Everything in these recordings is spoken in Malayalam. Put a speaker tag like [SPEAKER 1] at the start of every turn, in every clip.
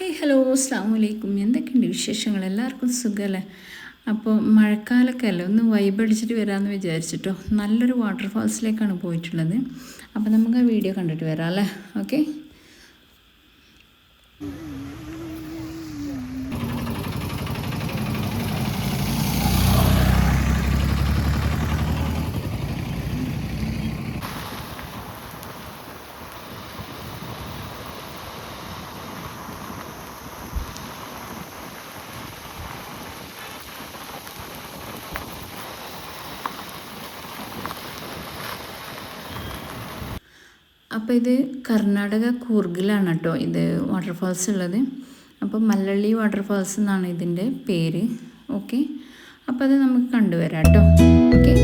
[SPEAKER 1] ഹായ് ഹലോ അസ്സലാമു അലൈക്കും. എന്തൊക്കെയുണ്ട് വിശേഷങ്ങൾ? എല്ലാവർക്കും സുഖമല്ലേ? അപ്പോൾ മഴക്കാലമൊക്കെ അല്ലേ, ഒന്ന് വൈബ് അടിച്ചിട്ട് വരാമെന്ന് വിചാരിച്ചിട്ടോ. നല്ലൊരു വാട്ടർഫാൾസിലേക്കാണ് പോയിട്ടുള്ളത്. അപ്പോൾ നമുക്ക് ആ വീഡിയോ കണ്ടിട്ട് വരാം അല്ലേ? ഓക്കെ. അപ്പോൾ ഇത് കർണാടക കൂർഗിലാണ് കേട്ടോ ഇത് വാട്ടർഫാൾസ് ഉള്ളത്. അപ്പോൾ മല്ലള്ളി വാട്ടർഫാൾസ് എന്നാണ് ഇതിൻ്റെ പേര്. ഓക്കെ, അപ്പോൾ അത് നമുക്ക് കണ്ടുവരാം കേട്ടോ. ഓക്കെ.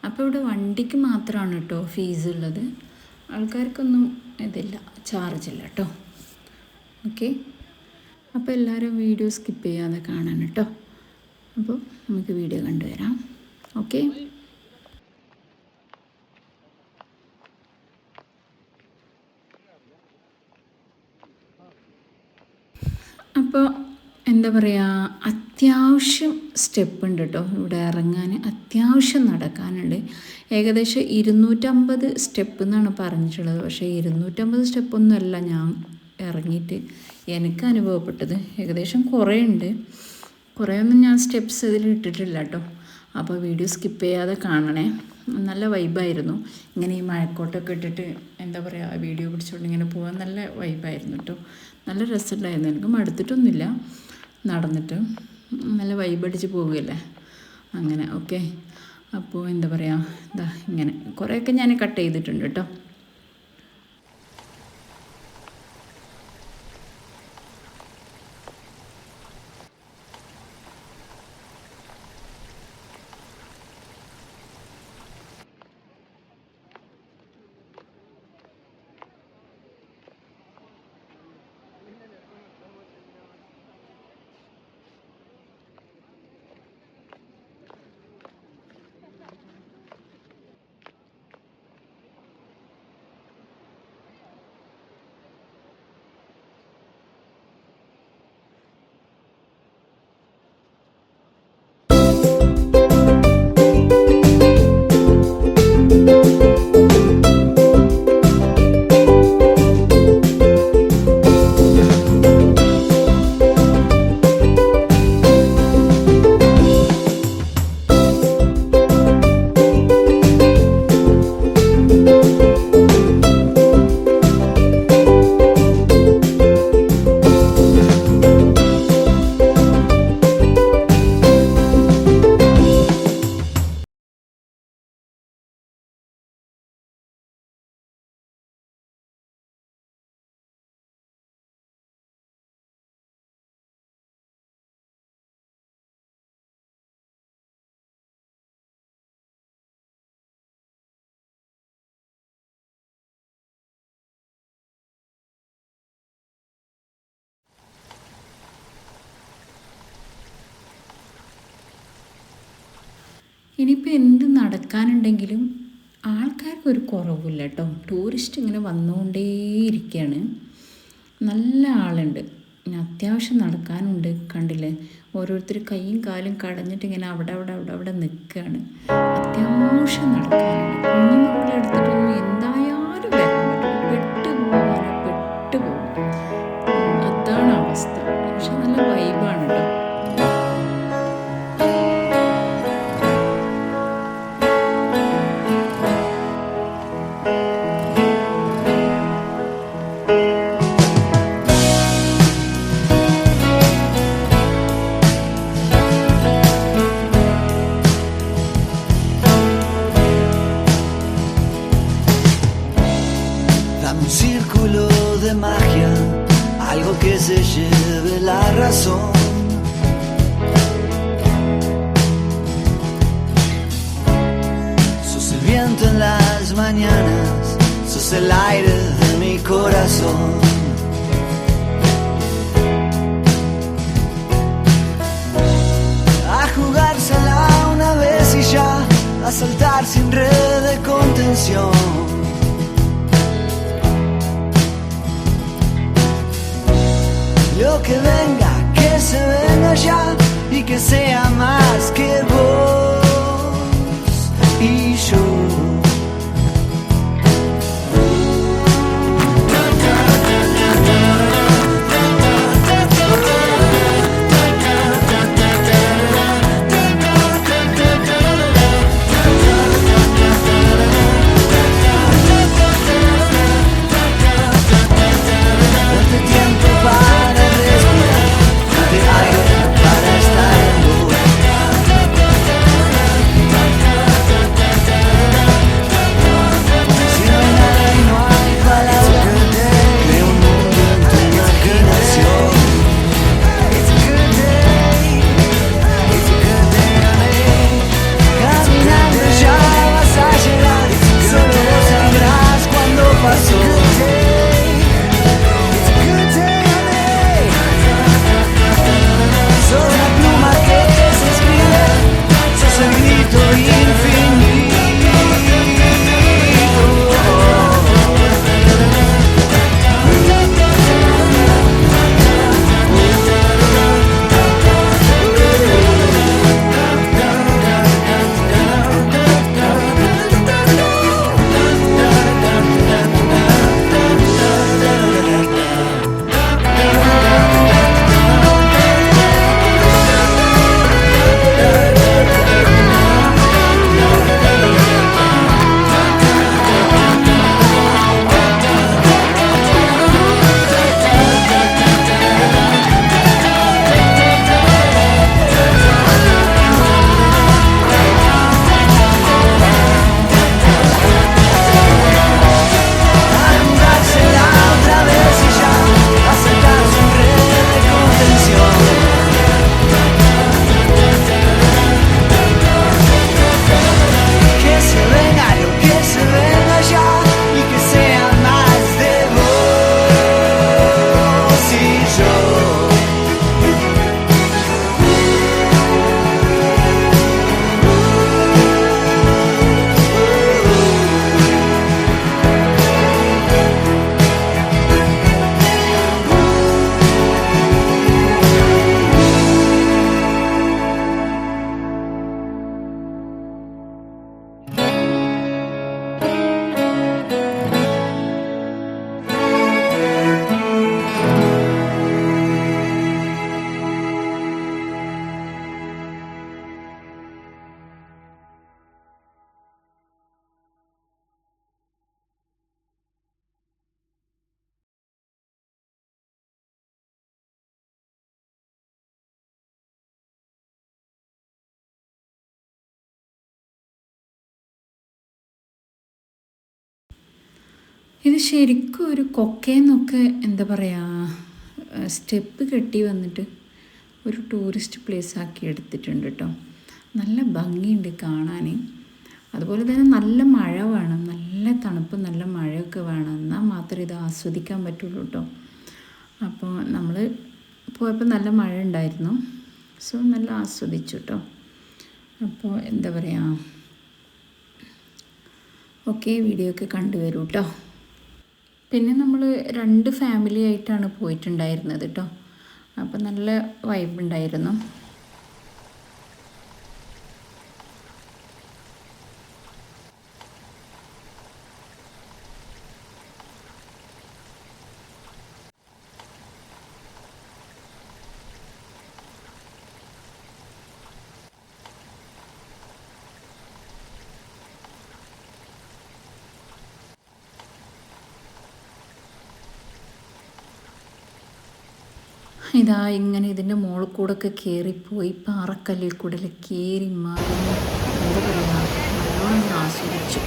[SPEAKER 1] അപ്പോൾ ഇവിടെ വണ്ടിക്ക് മാത്രമാണ് കേട്ടോ ഫീസ് ഉള്ളത്, ആൾക്കാർക്കൊന്നും ഇതില്ല, ചാർജില്ല കേട്ടോ. ഓക്കെ, അപ്പോൾ എല്ലാവരും വീഡിയോ സ്കിപ്പ് ചെയ്യാതെ കാണാൻ കേട്ടോ. അപ്പോൾ നമുക്ക് വീഡിയോ കണ്ടുവരാം. ഓക്കെ. അപ്പോൾ എന്താ പറയുക, അത്യാവശ്യം സ്റ്റെപ്പ് ഉണ്ട് കേട്ടോ ഇവിടെ ഇറങ്ങാൻ, അത്യാവശ്യം നടക്കാനുണ്ട്. ഏകദേശം 250 സ്റ്റെപ്പ് എന്നാണ് പറഞ്ഞിട്ടുള്ളത്. പക്ഷേ 250 സ്റ്റെപ്പൊന്നുമല്ല ഞാൻ ഇറങ്ങിയിട്ട് എനിക്ക് അനുഭവപ്പെട്ടത്. ഏകദേശം കുറേ ഉണ്ട്. കുറേയൊന്നും ഞാൻ സ്റ്റെപ്സ് ഇതിൽ ഇട്ടിട്ടില്ല കേട്ടോ. അപ്പോൾ വീഡിയോ സ്കിപ്പ് ചെയ്യാതെ കാണണേ. നല്ല വൈബായിരുന്നു. ഇങ്ങനെ ഈ മഴക്കോട്ടൊക്കെ ഇട്ടിട്ട് എന്താ പറയുക, വീഡിയോ പിടിച്ചുകൊണ്ട് ഇങ്ങനെ പോകാൻ നല്ല വൈബായിരുന്നു കേട്ടോ. നല്ല രസമുണ്ടായിരുന്നു. എനിക്ക് മടുത്തിട്ടൊന്നുമില്ല, നടന്നിട്ട് നല്ല വൈബടിച്ച് പോവുകയല്ലേ അങ്ങനെ. ഓക്കെ, അപ്പോൾ എന്താ പറയുക, എന്താ ഇങ്ങനെ കുറേയൊക്കെ ഞാൻ കട്ട് ചെയ്തിട്ടുണ്ട് കേട്ടോ. ഇനിയിപ്പോൾ എന്ത് നടക്കാനുണ്ടെങ്കിലും ആൾക്കാർക്ക് ഒരു കുറവില്ല കേട്ടോ. ടൂറിസ്റ്റ് ഇങ്ങനെ വന്നുകൊണ്ടേയിരിക്കുകയാണ്. നല്ല ആളുണ്ട്. പിന്നെ അത്യാവശ്യം നടക്കാനുണ്ട്. കണ്ടില്ലേ, ഓരോരുത്തർ കൈയും കാലും കടഞ്ഞിട്ട് ഇങ്ങനെ അവിടെ നിൽക്കുകയാണ്. അത്യാവശ്യം നടക്കാനുണ്ട്. കുഞ്ഞു മക്കളെ എടുത്തിട്ടൊന്നും എന്തായാലും വരാൻ പറ്റില്ല. പെട്ടുപോകും. അതാണ് അവസ്ഥ. പക്ഷെ നല്ല വൈബാണ് കേട്ടോ.
[SPEAKER 2] Un círculo de magia, algo que se lleve la razón. Sos el viento en las mañanas, sos el aire de mi corazón. A jugársela una vez y ya, a saltar sin red de contención. Lo que venga, que se venga ya y que sea más que vos y yo. Date tiempo para respirar, date aire para estar en vos. Si no hay nada y no hay palabras, crea un mundo en tu imaginación. It's a good day, it's a good day, caminando ya vas a llegar, solo vos sabrás cuándo pasó. Sos la pluma que se escribe, sos el grito infinito.
[SPEAKER 1] ഇത് ശരിക്കും ഒരു കൊക്കേന്നൊക്കെ എന്താ പറയുക, സ്റ്റെപ്പ് കെട്ടി വന്നിട്ട് ഒരു ടൂറിസ്റ്റ് പ്ലേസ് ആക്കി എടുത്തിട്ടുണ്ട് കേട്ടോ. നല്ല ഭംഗിയുണ്ട് കാണാൻ. അതുപോലെ തന്നെ നല്ല മഴ വേണം, നല്ല തണുപ്പ്, നല്ല മഴയൊക്കെ വേണം, എന്നാൽ മാത്രമേ ഇത് ആസ്വദിക്കാൻ പറ്റുള്ളൂ കേട്ടോ. അപ്പോൾ നമ്മൾ പോയപ്പോൾ നല്ല മഴ ഉണ്ടായിരുന്നു. സോ നല്ല ആസ്വദിച്ചു കേട്ടോ. അപ്പോൾ എന്താ പറയുക, ഓക്കെ, വീഡിയോ ഒക്കെ കണ്ടുവരൂ കേട്ടോ. പിന്നെ നമ്മൾ 2 ഫാമിലി ആയിട്ടാണ് പോയിട്ടുണ്ടായിരുന്നത് കേട്ടോ. അപ്പോൾ നല്ല വൈബ് ഉണ്ടായിരുന്നു. ഇതാ ഇങ്ങനെ ഇതിൻ്റെ മുകളിൽ കൂടെ ഒക്കെ കയറിപ്പോയി പാറക്കല്ലിൽ കൂടെ കയറി മറിഞ്ഞ് എന്താ പറയുക, നല്ലോണം ആസ്വദിച്ചു.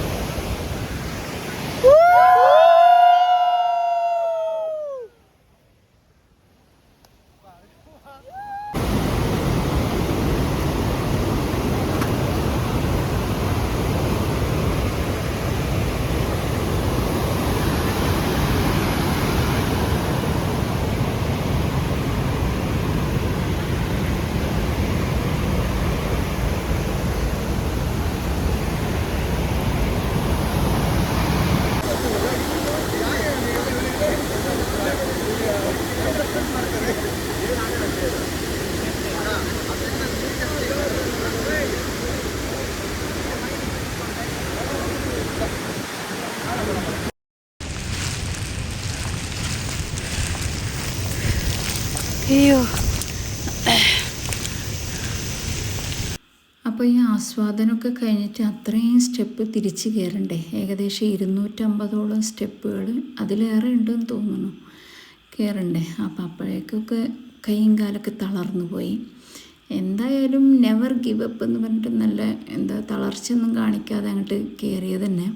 [SPEAKER 1] അപ്പോൾ ഈ ആസ്വാദനമൊക്കെ കഴിഞ്ഞിട്ട് അത്രയും സ്റ്റെപ്പ് തിരിച്ച് കയറണ്ടേ. ഏകദേശം 250ഓളം സ്റ്റെപ്പുകൾ, അതിലേറെ ഉണ്ടെന്ന് തോന്നുന്നു, കയറണ്ടേ. അപ്പോൾ അപ്പോഴേക്കൊക്കെ കൈയും കാലൊക്കെ തളർന്നു പോയി. എന്തായാലും നെവർ ഗിവ് അപ്പ് എന്ന് പറഞ്ഞിട്ട് നല്ല തളർച്ചയൊന്നും കാണിക്കാതെ അങ്ങോട്ട് കയറിയത് തന്നെ.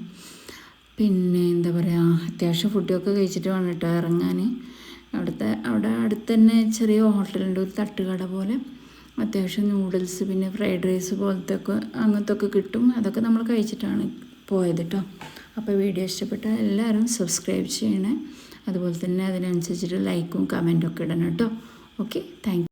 [SPEAKER 1] പിന്നെ എന്താ പറയുക, അത്യാവശ്യം ഫുഡൊക്കെ കഴിച്ചിട്ട് വേണം കേട്ടോ ഇറങ്ങാൻ. അവിടെ അടുത്ത് തന്നെ ചെറിയ ഹോട്ടലുണ്ട്, ഒരു തട്ടുകട പോലെ. അത്യാവശ്യം നൂഡിൽസ് പിന്നെ ഫ്രൈഡ് റൈസ് അങ്ങനത്തെ ഒക്കെ കിട്ടും. അതൊക്കെ നമ്മൾ കഴിച്ചിട്ടാണ് പോയത് കേട്ടോ. അപ്പോൾ വീഡിയോ ഇഷ്ടപ്പെട്ടാൽ എല്ലാവരും സബ്സ്ക്രൈബ് ചെയ്യണേ. അതുപോലെ തന്നെ അതിനനുസരിച്ചിട്ട് ലൈക്കും കമൻറ്റും ഒക്കെ ഇടണം കേട്ടോ. Okay, thank you.